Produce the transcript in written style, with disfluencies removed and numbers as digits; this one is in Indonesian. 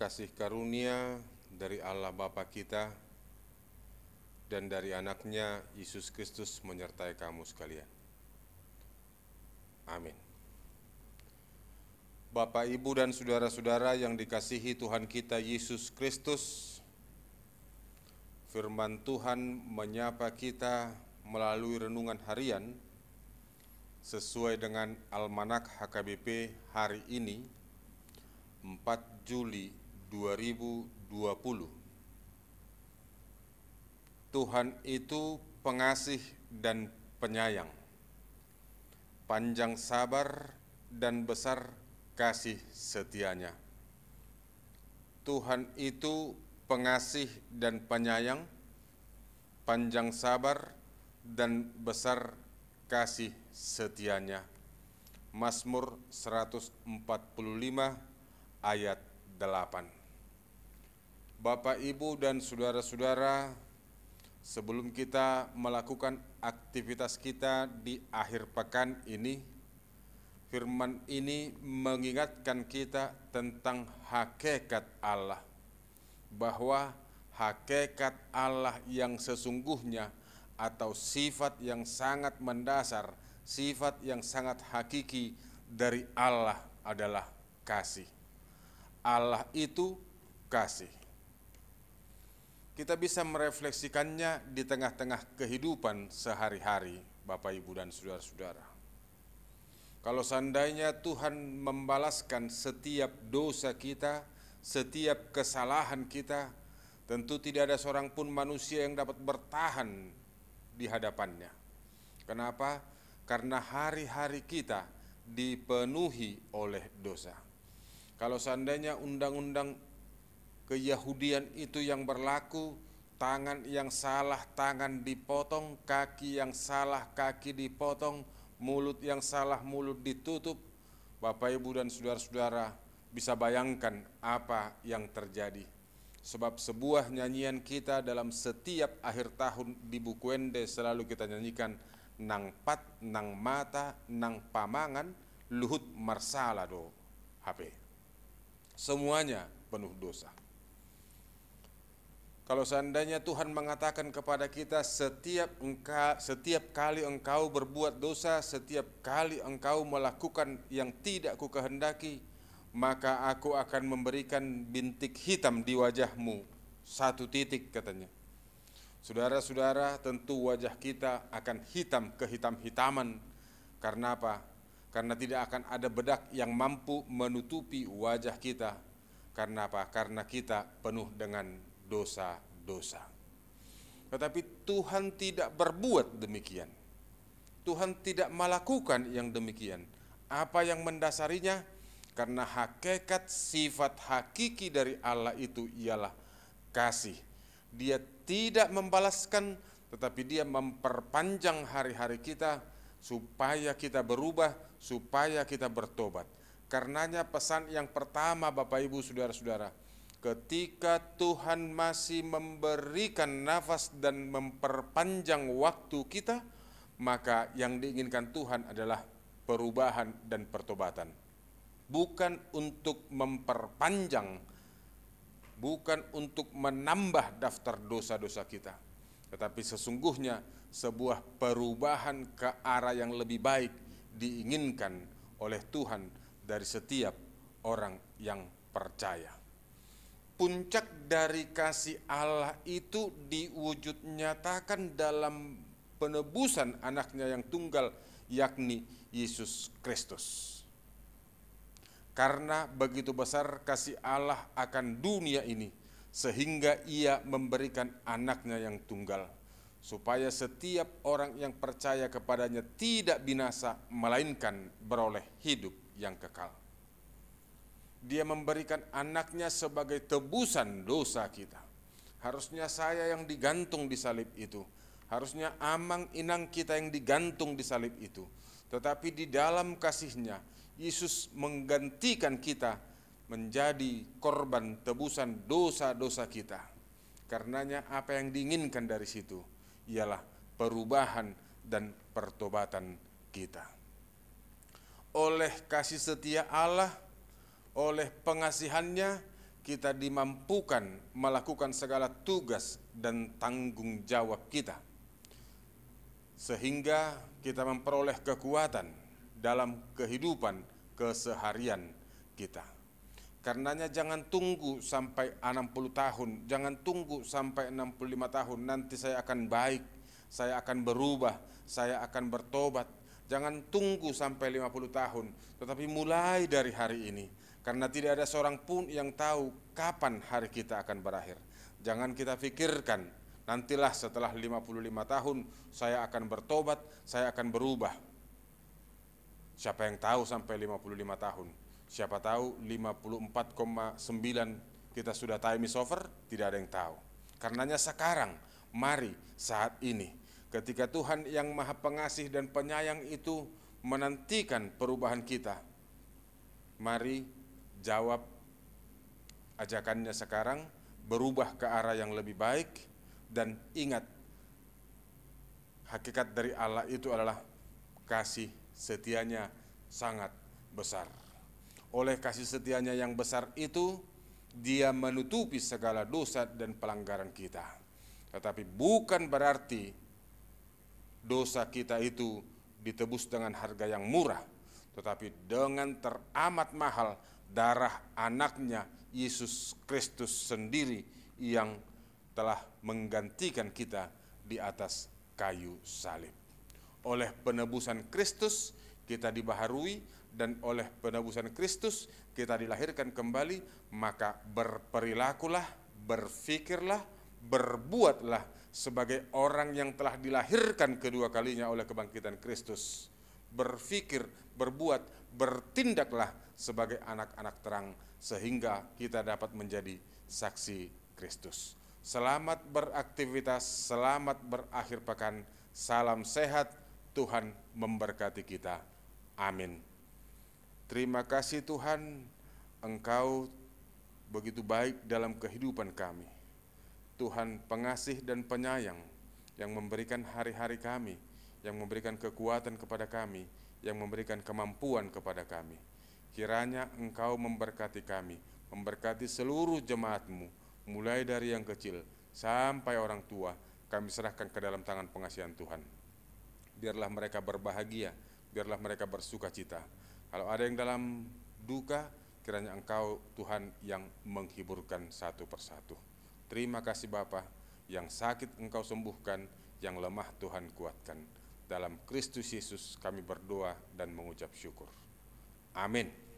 kasih karunia dari Allah Bapa kita dan dari anaknya Yesus Kristus menyertai kamu sekalian. Amin. Bapak, Ibu, dan saudara-saudara yang dikasihi Tuhan kita Yesus Kristus, firman Tuhan menyapa kita melalui renungan harian sesuai dengan Almanak HKBP hari ini, 4 Juli 2020. Tuhan itu pengasih dan penyayang, panjang sabar dan besar kasih setianya. Tuhan itu pengasih dan penyayang, panjang sabar dan besar kasih setianya. Mazmur 145 ayat 8. Bapak, Ibu, dan saudara-saudara, sebelum kita melakukan aktivitas kita di akhir pekan ini, firman ini mengingatkan kita tentang hakikat Allah, bahwa hakikat Allah yang sesungguhnya atau sifat yang sangat mendasar, sifat yang sangat hakiki dari Allah adalah kasih. Allah itu kasih. Kita bisa merefleksikannya di tengah-tengah kehidupan sehari-hari, Bapak, Ibu, dan saudara-saudara. Kalau seandainya Tuhan membalaskan setiap dosa kita, setiap kesalahan kita, tentu tidak ada seorang pun manusia yang dapat bertahan di hadapannya. Kenapa? Karena hari-hari kita dipenuhi oleh dosa. Kalau seandainya undang-undang keyahudian itu yang berlaku, tangan yang salah tangan dipotong, kaki yang salah kaki dipotong, mulut yang salah mulut ditutup, Bapak, Ibu, dan saudara-saudara bisa bayangkan apa yang terjadi. Sebab sebuah nyanyian kita dalam setiap akhir tahun di Bukuende selalu kita nyanyikan, nang pat, nang mata, nang pamangan, luhut marsalado HP. Semuanya penuh dosa. Kalau seandainya Tuhan mengatakan kepada kita, setiap kali engkau berbuat dosa, setiap kali engkau melakukan yang tidak kukehendaki, maka aku akan memberikan bintik hitam di wajahmu, 1 titik katanya. Saudara-saudara, tentu wajah kita akan hitam kehitam-hitaman. Karena apa? Karena tidak akan ada bedak yang mampu menutupi wajah kita. Karena apa? Karena kita penuh dengan dosa-dosa. Tetapi Tuhan tidak berbuat demikian. Tuhan tidak melakukan yang demikian. Apa yang mendasarinya? Karena hakikat sifat hakiki dari Allah itu ialah kasih. Dia tidak membalaskan, tetapi dia memperpanjang hari-hari kita supaya kita berubah, supaya kita bertobat. Karenanya pesan yang pertama, Bapak, Ibu, saudara-saudara, ketika Tuhan masih memberikan nafas dan memperpanjang waktu kita, maka yang diinginkan Tuhan adalah perubahan dan pertobatan. Bukan untuk memperpanjang, bukan untuk menambah daftar dosa-dosa kita, tetapi sesungguhnya sebuah perubahan ke arah yang lebih baik diinginkan oleh Tuhan dari setiap orang yang percaya. Puncak dari kasih Allah itu diwujud nyatakan dalam penebusan anaknya yang tunggal, yakni Yesus Kristus. Karena begitu besar kasih Allah akan dunia ini, sehingga ia memberikan anaknya yang tunggal, supaya setiap orang yang percaya kepadanya tidak binasa, melainkan beroleh hidup yang kekal. Dia memberikan anaknya sebagai tebusan dosa kita. Harusnya saya yang digantung di salib itu. Harusnya amang inang kita yang digantung di salib itu. Tetapi di dalam kasihnya, Yesus menggantikan kita menjadi korban tebusan dosa-dosa kita. Karenanya apa yang diinginkan dari situ ialah perubahan dan pertobatan kita. Oleh kasih setia Allah, oleh pengasihannya, kita dimampukan melakukan segala tugas dan tanggung jawab kita, sehingga kita memperoleh kekuatan dalam kehidupan keseharian kita. Karenanya jangan tunggu sampai 60 tahun, jangan tunggu sampai 65 tahun, nanti saya akan baik, saya akan berubah, saya akan bertobat. Jangan tunggu sampai 50 tahun, tetapi mulai dari hari ini. Karena tidak ada seorang pun yang tahu kapan hari kita akan berakhir. Jangan kita pikirkan, nantilah setelah 55 tahun saya akan bertobat, saya akan berubah. Siapa yang tahu sampai 55 tahun? Siapa tahu 54,9 kita sudah time is over, tidak ada yang tahu. Karenanya sekarang, mari saat ini, ketika Tuhan yang Maha Pengasih dan Penyayang itu menantikan perubahan kita, mari jawab ajakannya sekarang, berubah ke arah yang lebih baik, dan ingat, hakikat dari Allah itu adalah kasih setianya sangat besar. Oleh kasih setianya yang besar itu, Dia menutupi segala dosa dan pelanggaran kita. Tetapi bukan berarti dosa kita itu ditebus dengan harga yang murah, tetapi dengan teramat mahal darah anaknya Yesus Kristus sendiri yang telah menggantikan kita di atas kayu salib. Oleh penebusan Kristus kita dibaharui, dan oleh penebusan Kristus kita dilahirkan kembali, maka berperilakulah, berfikirlah, berbuatlah sebagai orang yang telah dilahirkan kedua kalinya oleh kebangkitan Kristus. Berfikir, berbuat, bertindaklah sebagai anak-anak terang, sehingga kita dapat menjadi saksi Kristus. Selamat beraktivitas, selamat berakhir pekan, salam sehat, Tuhan memberkati kita. Amin. Terima kasih Tuhan, Engkau begitu baik dalam kehidupan kami. Tuhan pengasih dan penyayang yang memberikan hari-hari kami, yang memberikan kekuatan kepada kami, yang memberikan kemampuan kepada kami. Kiranya Engkau memberkati kami, memberkati seluruh jemaat-Mu, mulai dari yang kecil sampai orang tua, kami serahkan ke dalam tangan pengasihan Tuhan. Biarlah mereka berbahagia, biarlah mereka bersuka cita. Kalau ada yang dalam duka, kiranya Engkau Tuhan yang menghiburkan satu persatu. Terima kasih Bapa, yang sakit Engkau sembuhkan, yang lemah Tuhan kuatkan. Dalam Kristus Yesus kami berdoa dan mengucap syukur. Amin.